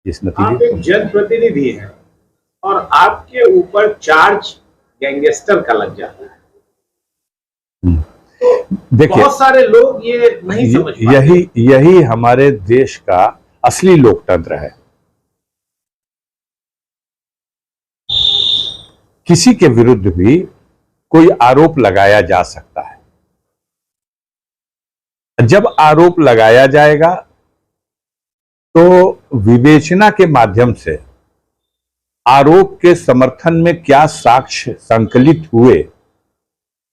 इस आप नतीजे एक जनप्रतिनिधि हैं और आपके ऊपर चार्ज गैंगस्टर का लग जाता है। देखिए, बहुत सारे लोग ये नहीं समझ पाते। यही हमारे देश का असली लोकतंत्र है। किसी के विरुद्ध भी कोई आरोप लगाया जा सकता है। जब आरोप लगाया जाएगा तो विवेचना के माध्यम से आरोप के समर्थन में क्या साक्ष्य संकलित हुए,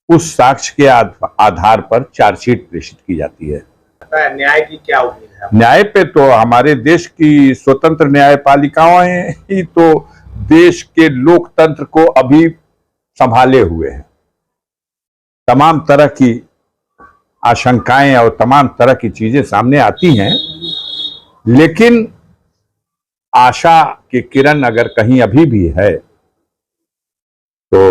उस साक्ष्य के आधार पर चार्जशीट प्रेषित की जाती है। न्याय की क्या उम्मीद है? न्याय पे तो हमारे देश की स्वतंत्र न्यायपालिकाएं ही तो देश के लोकतंत्र को अभी संभाले हुए हैं। तमाम तरह की आशंकाएं और तमाम तरह की चीजें सामने आती हैं, लेकिन आशा की किरण अगर कहीं अभी भी है तो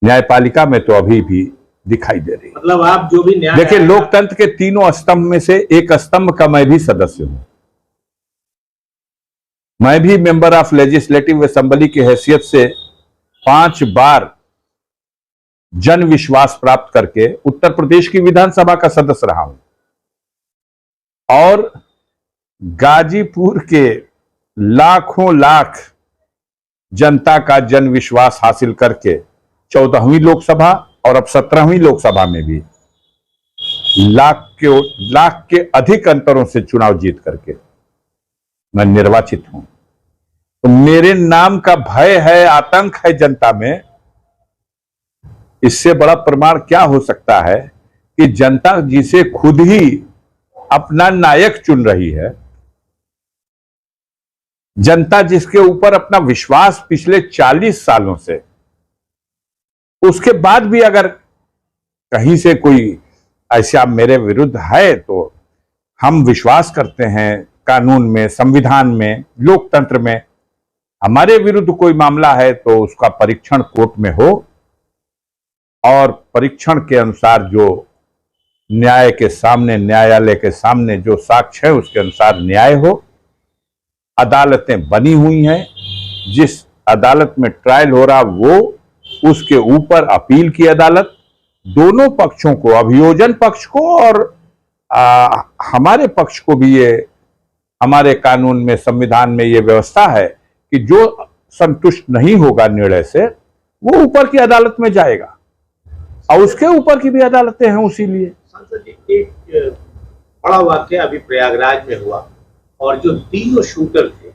न्यायपालिका में तो अभी भी दिखाई दे रही है। मतलब आप जो भी न्याय, देखिए, लोकतंत्र के तीनों स्तंभ में से एक स्तंभ का मैं भी सदस्य हूं। मैं भी मेंबर ऑफ लेजिस्लेटिव असेंबली की हैसियत से 5 बार जन विश्वास प्राप्त करके उत्तर प्रदेश की विधानसभा का सदस्य रहा हूं और गाजीपुर के लाखों लाख जनता का जन विश्वास हासिल करके 14वीं लोकसभा और अब 17वीं लोकसभा में भी लाख के अधिक अंतरों से चुनाव जीत करके मैं निर्वाचित हूं। तो मेरे नाम का भय है, आतंक है जनता में। इससे बड़ा प्रमाण क्या हो सकता है कि जनता जिसे खुद ही अपना नायक चुन रही है, जनता जिसके ऊपर अपना विश्वास पिछले 40 सालों से, उसके बाद भी अगर कहीं से कोई ऐसा मेरे विरुद्ध है तो हम विश्वास करते हैं कानून में, संविधान में, लोकतंत्र में। हमारे विरुद्ध कोई मामला है तो उसका परीक्षण कोर्ट में हो और परीक्षण के अनुसार जो न्याय के सामने, न्यायालय के सामने जो साक्ष्य है उसके अनुसार न्याय हो। अदालतें बनी हुई हैं, जिस अदालत में ट्रायल हो रहा वो उसके ऊपर अपील की अदालत दोनों पक्षों को, अभियोजन पक्ष को और हमारे पक्ष को भी, ये हमारे कानून में, संविधान में ये व्यवस्था है कि जो संतुष्ट नहीं होगा निर्णय से वो ऊपर की अदालत में जाएगा और उसके ऊपर की भी अदालतें हैं। उसीलिए सांसद जी, एक बड़ा वाकया अभी प्रयागराज में हुआ और जो तीनों शूटर थे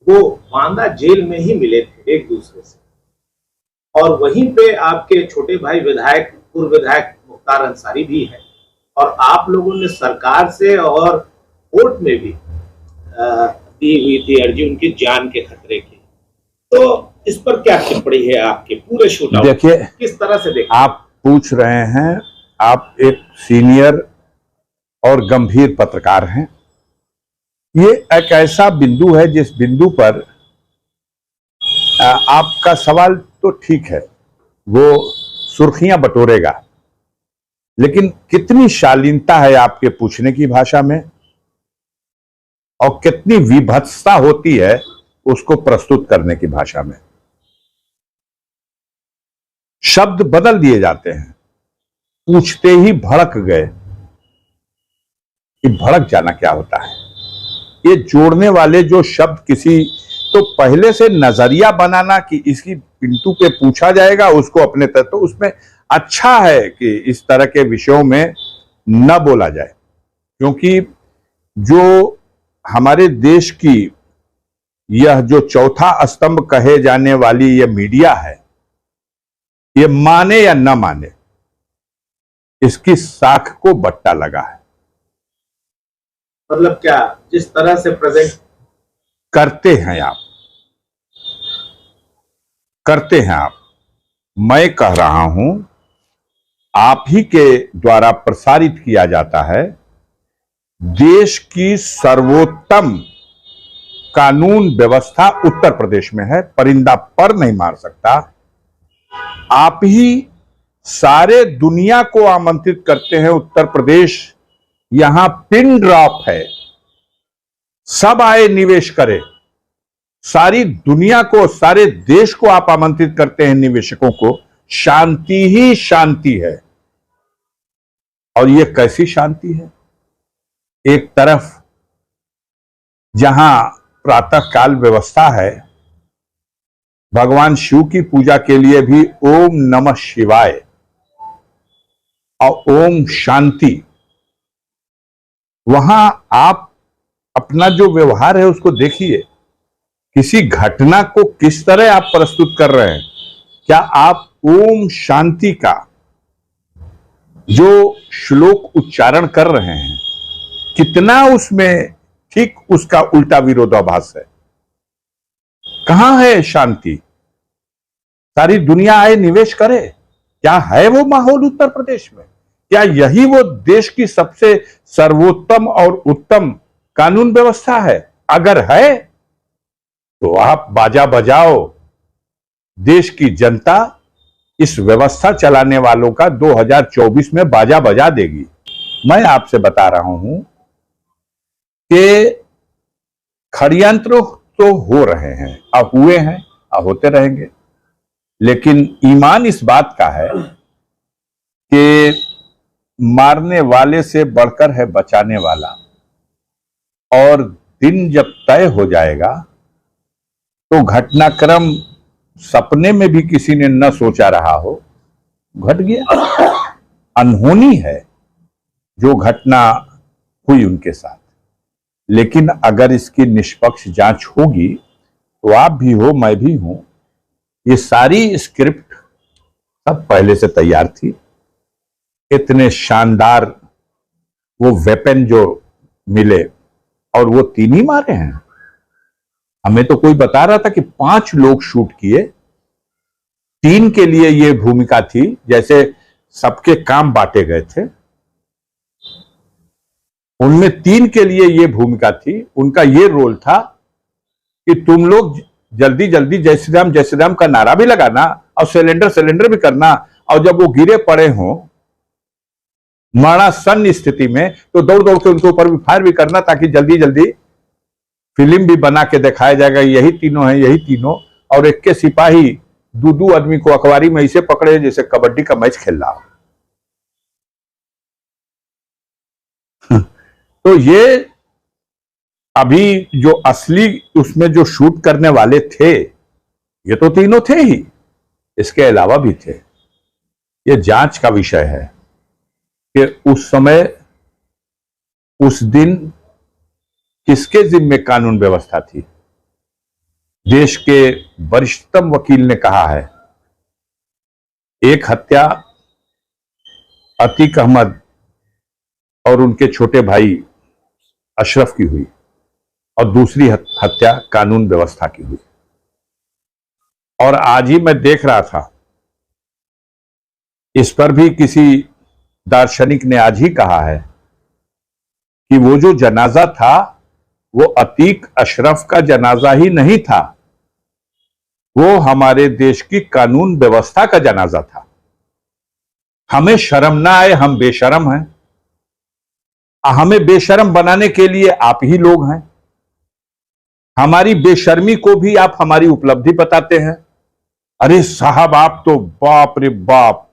वो बांदा जेल में ही मिले थे एक दूसरे से, और वहीं पे आपके छोटे भाई विधायक, पूर्व विधायक मुख्तार अंसारी भी है, और आप लोगों ने सरकार से और कोर्ट में भी दी हुई थी अर्जी उनकी जान के खतरे की। तो इस पर क्या टिप्पणी है आपके पूरे शूटआउट? देखिए, किस तरह से देखिए? आप पूछ रहे हैं, आप एक सीनियर और गंभीर पत्रकार हैं। ये एक ऐसा बिंदु है जिस बिंदु पर आपका सवाल तो ठीक है, वो सुर्खियां बटोरेगा, लेकिन कितनी शालीनता है आपके पूछने की भाषा में और कितनी विभत्सता होती है उसको प्रस्तुत करने की भाषा में। शब्द बदल दिए जाते हैं। पूछते ही भड़क गए। कि भड़क जाना क्या होता है? ये जोड़ने वाले जो शब्द, किसी तो पहले से नजरिया बनाना कि इसकी पिंटू पे पूछा जाएगा उसको अपने तक, तो उसमें अच्छा है कि इस तरह के विषयों में न बोला जाए, क्योंकि जो हमारे देश की यह जो चौथा स्तंभ कहे जाने वाली यह मीडिया है, ये माने या न माने, इसकी साख को बट्टा लगा है। मतलब क्या, जिस तरह से प्रेजेंट करते हैं आप, मैं कह रहा हूं, आप ही के द्वारा प्रसारित किया जाता है। देश की सर्वोत्तम कानून व्यवस्था उत्तर प्रदेश में है, परिंदा पर नहीं मार सकता। आप ही सारे दुनिया को आमंत्रित करते हैं उत्तर प्रदेश यहां पिन ड्रॉप है, सब आए निवेश करे, सारी दुनिया को, सारे देश को आप आमंत्रित करते हैं निवेशकों को, शांति ही शांति है। और ये कैसी शांति है? एक तरफ जहां प्रातः काल व्यवस्था है, भगवान शिव की पूजा के लिए भी ओम नमः शिवाय और ओम शांति, वहां आप अपना जो व्यवहार है उसको देखिए, किसी घटना को किस तरह आप प्रस्तुत कर रहे हैं। क्या आप ओम शांति का जो श्लोक उच्चारण कर रहे हैं, कितना उसमें ठीक उसका उल्टा विरोधाभास है? कहां है शांति? सारी दुनिया आए निवेश करे, क्या है वो माहौल उत्तर प्रदेश में? क्या यही वो देश की सबसे सर्वोत्तम और उत्तम कानून व्यवस्था है? अगर है तो आप बाजा बजाओ, देश की जनता इस व्यवस्था चलाने वालों का 2024 में बाजा बजा देगी। मैं आपसे बता रहा हूं कि षड्यंत्र तो हो रहे हैं, अब हुए हैं, अब होते रहेंगे, लेकिन ईमान इस बात का है कि मारने वाले से बढ़कर है बचाने वाला। और दिन जब तय हो जाएगा तो घटनाक्रम सपने में भी किसी ने न सोचा रहा हो, घट गया। अनहोनी है जो घटना हुई उनके साथ, लेकिन अगर इसकी निष्पक्ष जांच होगी तो आप भी हो, मैं भी हूं, ये सारी स्क्रिप्ट सब पहले से तैयार थी। इतने शानदार वो वेपन जो मिले, और वो 3 ही मारे हैं। हमें तो कोई बता रहा था कि 5 लोग शूट किए, 3 के लिए ये भूमिका थी, जैसे सबके काम बांटे गए थे, उनमें 3 के लिए ये भूमिका थी। उनका ये रोल था कि तुम लोग जल्दी जल्दी जय श्री राम का नारा भी लगाना और सिलेंडर भी करना, और जब वो गिरे पड़े हों मरणासन स्थिति में, तो दौड़ दौड़ के उनके ऊपर भी फायर भी करना, ताकि जल्दी जल्दी फिल्म भी बना के दिखाया जाएगा यही तीनों हैं, यही तीनों। और एक के सिपाही 2 आदमी को अखबारी में ऐसे पकड़े जैसे कबड्डी का मैच खेल रहा हो। तो ये अभी जो असली उसमें जो शूट करने वाले थे, ये तो तीनों थे ही, इसके अलावा भी थे। ये जांच का विषय है कि उस समय, उस दिन किसके जिम्मे कानून व्यवस्था थी। देश के वरिष्ठतम वकील ने कहा है, एक हत्या अतीक अहमद और उनके छोटे भाई अशरफ की हुई, और दूसरी हत्या कानून व्यवस्था की हुई। और आज ही मैं देख रहा था, इस पर भी किसी दार्शनिक ने आज ही कहा है कि वो जो जनाजा था वो अतीक अशरफ का जनाजा ही नहीं था, वो हमारे देश की कानून व्यवस्था का जनाजा था। हमें शर्म ना आए, हम बेशर्म हैं। हमें बेशर्म बनाने के लिए आप ही लोग हैं। हमारी बेशर्मी को भी आप हमारी उपलब्धि बताते हैं। अरे साहब, आप तो बाप रे बाप,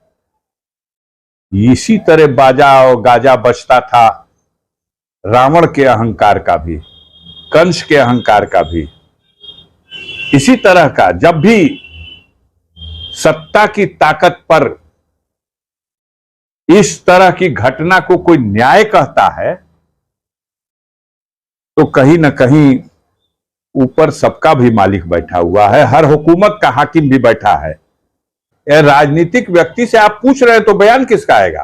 इसी तरह बाजा और गाजा बजता था रावण के अहंकार का भी, कंस के अहंकार का भी। इसी तरह का जब भी सत्ता की ताकत पर इस तरह की घटना को कोई न्याय कहता है, तो कहीं ना कहीं ऊपर सबका भी मालिक बैठा हुआ है, हर हुकूमत का हाकिम भी बैठा है। राजनीतिक व्यक्ति से आप पूछ रहे हैं तो बयान किसका आएगा?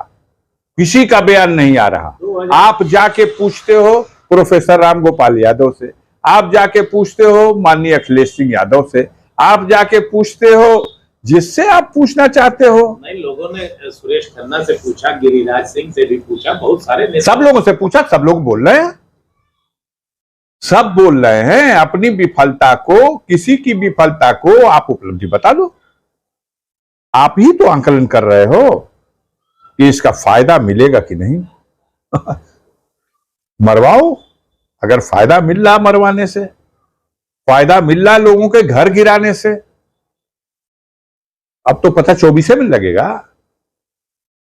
किसी का बयान नहीं आ रहा। आप जाके पूछते हो प्रोफेसर राम गोपाल यादव से, आप जाके पूछते हो माननीय अखिलेश सिंह यादव से, आप जाके पूछते हो जिससे आप पूछना चाहते हो। नहीं, लोगों ने सुरेश खन्ना से पूछा, गिरिराज सिंह से भी पूछा, बहुत सारे सब लोगों से पूछा, सब लोग बोल रहे हैं, सब बोल रहे हैं अपनी विफलता को, किसी की विफलता को आप उपलब्धि बता दो। आप ही तो आंकलन कर रहे हो कि इसका फायदा मिलेगा कि नहीं। मरवाओ, अगर फायदा मिल रहा मरवाने से, फायदा मिल रहा लोगों के घर गिराने से, अब तो पता 24 में लगेगा।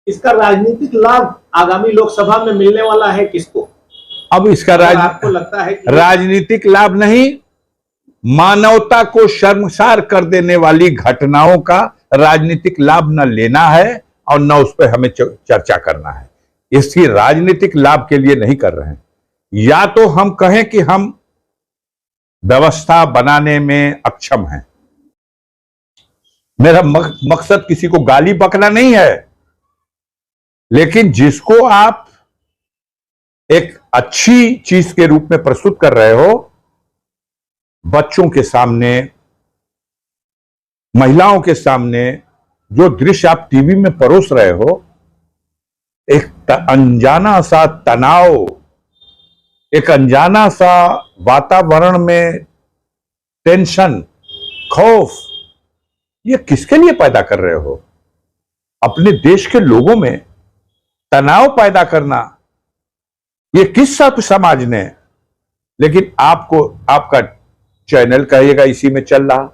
इसका राजनीतिक लाभ आगामी लोकसभा में मिलने वाला है किसको? अब इसका आपको लगता है कि राजनीतिक लाभ नहीं, मानवता को शर्मसार कर देने वाली घटनाओं का राजनीतिक लाभ न लेना है और न उस पर हमें चर्चा करना है। इसकी राजनीतिक लाभ के लिए नहीं कर रहे हैं। या तो हम कहें कि हम व्यवस्था बनाने में अक्षम हैं। मेरा मकसद किसी को गाली बकना नहीं है, लेकिन जिसको आप एक अच्छी चीज के रूप में प्रस्तुत कर रहे हो, बच्चों के सामने, महिलाओं के सामने जो दृश्य आप टीवी में परोस रहे हो, एक अनजाना सा तनाव, एक अनजाना सा वातावरण में टेंशन, खौफ, ये किसके लिए पैदा कर रहे हो? अपने देश के लोगों में तनाव पैदा करना, ये किस सब समाज ने? लेकिन आपको, आपका चैनल कहिएगा इसी में चल रहा।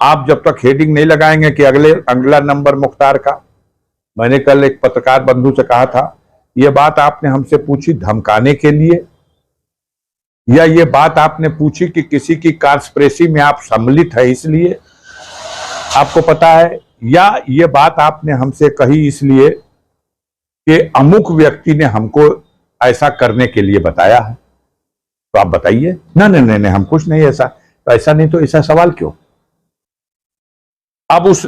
आप जब तक हेडिंग नहीं लगाएंगे कि अगला नंबर मुख्तार का। मैंने कल एक पत्रकार बंधु से कहा था, यह बात आपने हमसे पूछी धमकाने के लिए, या ये बात आपने पूछी कि किसी की कांस्पिरेसी में आप सम्मिलित है इसलिए आपको पता है, या ये बात आपने हमसे कही इसलिए कि अमुक व्यक्ति ने हमको ऐसा करने के लिए बताया है? तो आप बताइए। नहीं नहीं नहीं नहीं, हम कुछ नहीं ऐसा। तो ऐसा नहीं तो ऐसा सवाल क्यों? अब उस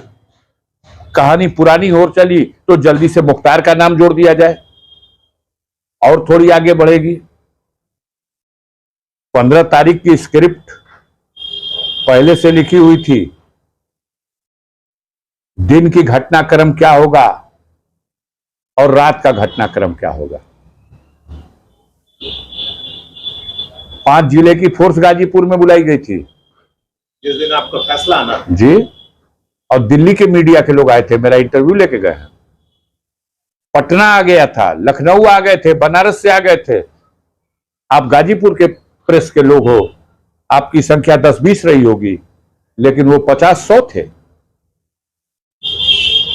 कहानी पुरानी हो चली तो जल्दी से मुख्तार का नाम जोड़ दिया जाए और थोड़ी आगे बढ़ेगी। 15 तारीख की स्क्रिप्ट पहले से लिखी हुई थी, दिन की घटनाक्रम क्या होगा और रात का घटनाक्रम क्या होगा। 5 जिले की फोर्स गाजीपुर में बुलाई गई थी जिस दिन आपका फैसला आना जी, और दिल्ली के मीडिया के लोग आए थे, मेरा इंटरव्यू लेके गए हैं। पटना आ गया था, लखनऊ आ गए थे, बनारस से आ गए थे। आप गाजीपुर के प्रेस के लोग हो, आपकी संख्या 10-20 रही होगी, लेकिन वो 50-100 थे।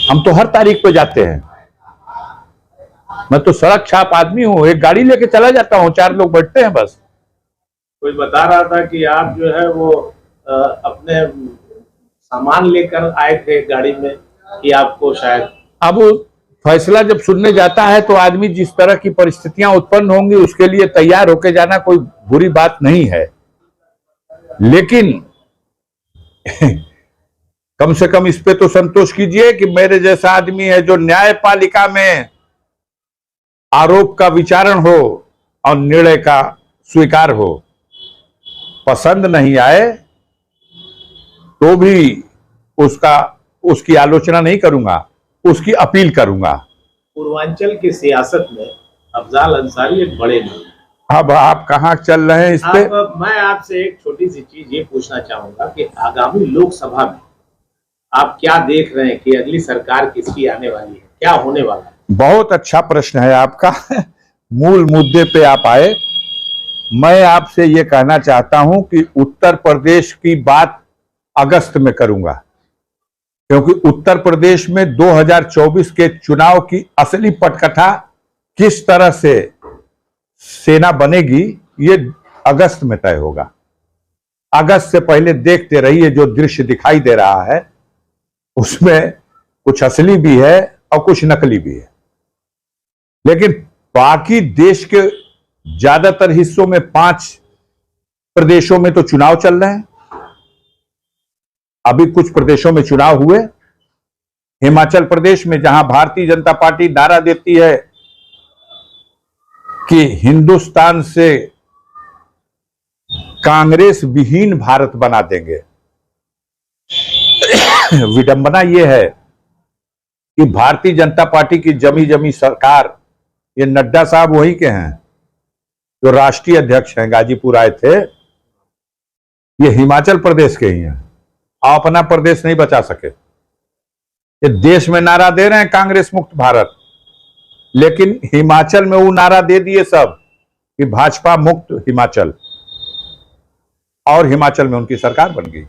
हम तो हर तारीख पे जाते हैं। मैं तो सड़क छाप आदमी हूं, एक गाड़ी लेके चला जाता हूं, 4 लोग बैठते हैं बस। कोई बता रहा था कि आप जो है वो अपने सामान लेकर आए थे गाड़ी में, कि आपको शायद अब फैसला जब सुनने जाता है तो आदमी जिस तरह की परिस्थितियां उत्पन्न होंगी उसके लिए तैयार होकर जाना कोई बुरी बात नहीं है, लेकिन कम से कम इस पे तो संतोष कीजिए कि मेरे जैसा आदमी है जो न्यायपालिका में आरोप का विचारण हो और निर्णय का स्वीकार हो। पसंद नहीं आए तो भी उसकी आलोचना नहीं करूंगा, उसकी अपील करूंगा। पूर्वांचल की सियासत में अफजाल अंसारी एक बड़े नाम हैं। अब आप कहां चल रहे हैं इस पे? मैं आपसे एक छोटी सी चीज ये पूछना चाहूंगा कि आगामी लोकसभा में आप क्या देख रहे हैं कि अगली सरकार किसकी आने वाली है, क्या होने वाला है? बहुत अच्छा प्रश्न है आपका। मूल मुद्दे पे आप आए। मैं आपसे ये कहना चाहता हूं कि उत्तर प्रदेश की बात अगस्त में करूंगा, क्योंकि उत्तर प्रदेश में 2024 के चुनाव की असली पटकथा किस तरह से सेना बनेगी ये अगस्त में तय होगा। अगस्त से पहले देखते रहिए, जो दृश्य दिखाई दे रहा है उसमें कुछ असली भी है और कुछ नकली भी है। लेकिन बाकी देश के ज्यादातर हिस्सों में 5 प्रदेशों में तो चुनाव चल रहे हैं। अभी कुछ प्रदेशों में चुनाव हुए। हिमाचल प्रदेश में, जहां भारतीय जनता पार्टी नारा देती है कि हिंदुस्तान से कांग्रेस विहीन भारत बना देंगे, विडंबना यह है कि भारतीय जनता पार्टी की जमी जमी सरकार, ये नड्डा साहब वही के हैं जो राष्ट्रीय अध्यक्ष हैं, गाजीपुर आए थे, ये हिमाचल प्रदेश के ही हैं। आप अपना प्रदेश नहीं बचा सके। ये देश में नारा दे रहे हैं कांग्रेस मुक्त भारत, लेकिन हिमाचल में वो नारा दे दिए सब कि भाजपा मुक्त हिमाचल, और हिमाचल में उनकी सरकार बन गई।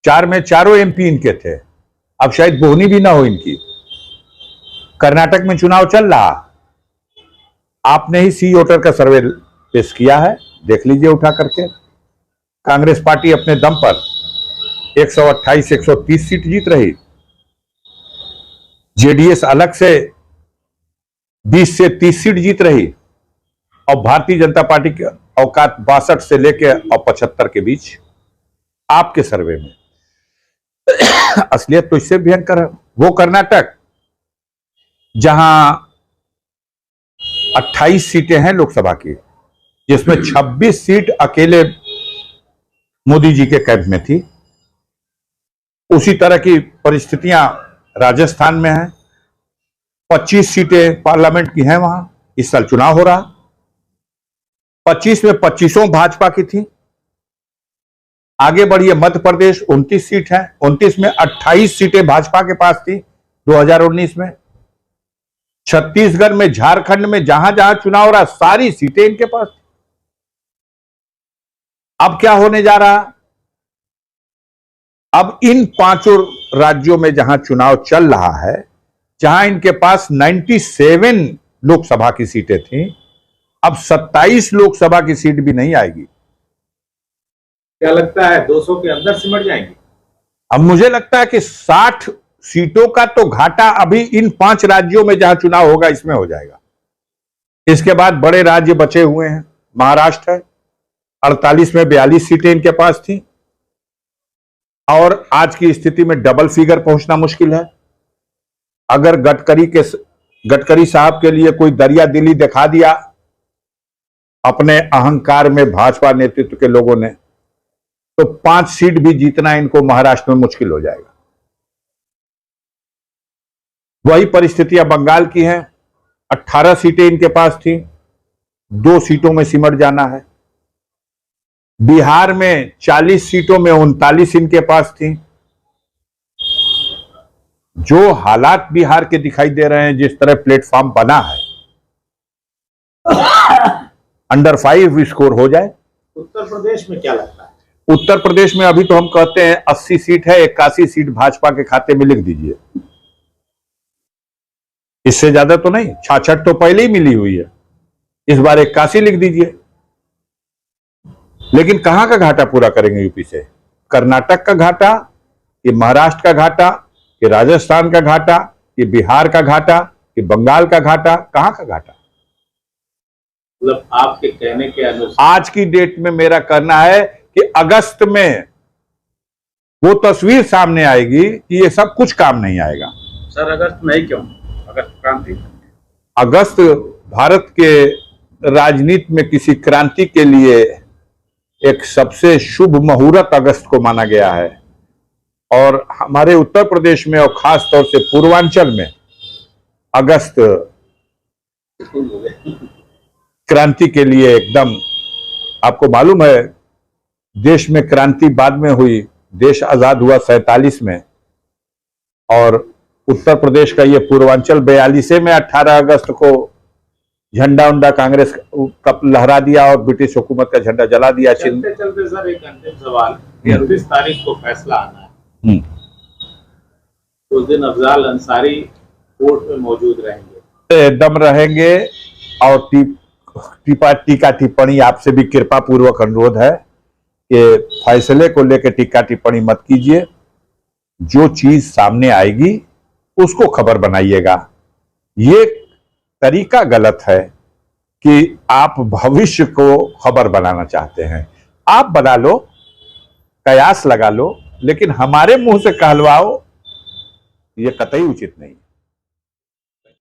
4 में चारों एमपी इनके थे, अब शायद बोहनी भी ना हो इनकी। कर्नाटक में चुनाव चल रहा, आपने ही सी वोटर का सर्वे पेश किया है, देख लीजिए उठा करके। कांग्रेस पार्टी अपने दम पर 128-130 सीट जीत रही, जेडीएस अलग से 20 से 30 सीट जीत रही, और भारतीय जनता पार्टी की औकात 62 से लेकर और 75 के बीच आपके सर्वे में। असलियत तो इससे भयंकर है। वो कर्नाटक जहां 28 सीटें हैं लोकसभा की, जिसमें 26 सीट अकेले मोदी जी के कैंप में थी, उसी तरह की परिस्थितियां राजस्थान में हैं। 25 सीटें पार्लियामेंट की हैं वहां, इस साल चुनाव हो रहा। 25 में 25 भाजपा की थी। आगे बढ़िए, मध्य प्रदेश 29 सीट है, 29 में 28 सीटें भाजपा के पास थी 2019 में। छत्तीसगढ़ में, झारखंड में, जहां जहां चुनाव हो रहा सारी सीटें इनके पास थी। अब क्या होने जा रहा, अब इन 5 राज्यों में जहां चुनाव चल रहा है, जहां इनके पास 97 लोकसभा की सीटें थी, अब 27 लोकसभा की सीट भी नहीं आएगी। क्या लगता है 200 के अंदर सिमट जाएंगे? अब मुझे लगता है कि 60 सीटों का तो घाटा अभी इन 5 राज्यों में जहां चुनाव होगा इसमें हो जाएगा। इसके बाद बड़े राज्य बचे हुए हैं। महाराष्ट्र है, 48 में 42 सीटें इनके पास थी, और आज की स्थिति में डबल फिगर पहुंचना मुश्किल है। अगर गडकरी साहब के लिए कोई दरिया दिली दिखा दिया अपने अहंकार में भाजपा नेतृत्व के लोगों ने, तो 5 सीट भी जीतना इनको महाराष्ट्र में मुश्किल हो जाएगा। वही परिस्थितियां बंगाल की हैं। 18 सीटें इनके पास थी, 2 सीटों में सिमट जाना है। बिहार में 40 सीटों में 39 इनके पास थी। जो हालात बिहार के दिखाई दे रहे हैं, जिस तरह प्लेटफॉर्म बना है, अंडर 5 स्कोर हो जाए। उत्तर प्रदेश में क्या लगता है? उत्तर प्रदेश में अभी तो हम कहते हैं 80 सीट है, 81 सीट भाजपा के खाते में लिख दीजिए। इससे ज्यादा तो नहीं, 66 तो पहले ही मिली हुई है, इस बार 81 लिख दीजिए। लेकिन कहां का घाटा पूरा करेंगे यूपी से? कर्नाटक का घाटा, कि महाराष्ट्र का घाटा, कि राजस्थान का घाटा, कि बिहार का घाटा, कि बंगाल का घाटा? कहां का घाटा? मतलब आपके कहने के अनुसार आज की डेट में मेरा कहना है कि अगस्त में वो तस्वीर सामने आएगी कि ये सब कुछ काम नहीं आएगा। सर अगस्त नहीं क्यों? अगस्त क्रांति, अगस्त भारत के राजनीति में किसी क्रांति के लिए एक सबसे शुभ मुहूर्त अगस्त को माना गया है, और हमारे उत्तर प्रदेश में और खास तौर से पूर्वांचल में अगस्त क्रांति के लिए एकदम, आपको मालूम है देश में क्रांति बाद में हुई, देश आजाद हुआ 47 में, और उत्तर प्रदेश का ये पूर्वांचल 42 में 18 अगस्त को झंडा उंडा कांग्रेस का लहरा दिया और ब्रिटिश हुकूमत का झंडा जला दिया। चलते चलते सर एक अंतिम सवाल, 29 तारीख को फैसला आना है, उस दिन अफजाल अंसारी कोर्ट में मौजूद रहेंगे? एकदम रहेंगे, और टीका टिप्पणी आपसे भी कृपा पूर्वक अनुरोध है कि फैसले को लेकर टीका टिप्पणी मत कीजिए। जो चीज सामने आएगी उसको खबर बनाइएगा। ये तरीका गलत है कि आप भविष्य को खबर बनाना चाहते हैं। आप बना लो, कयास लगा लो, लेकिन हमारे मुंह से कहलवाओ, ये कतई उचित नहीं।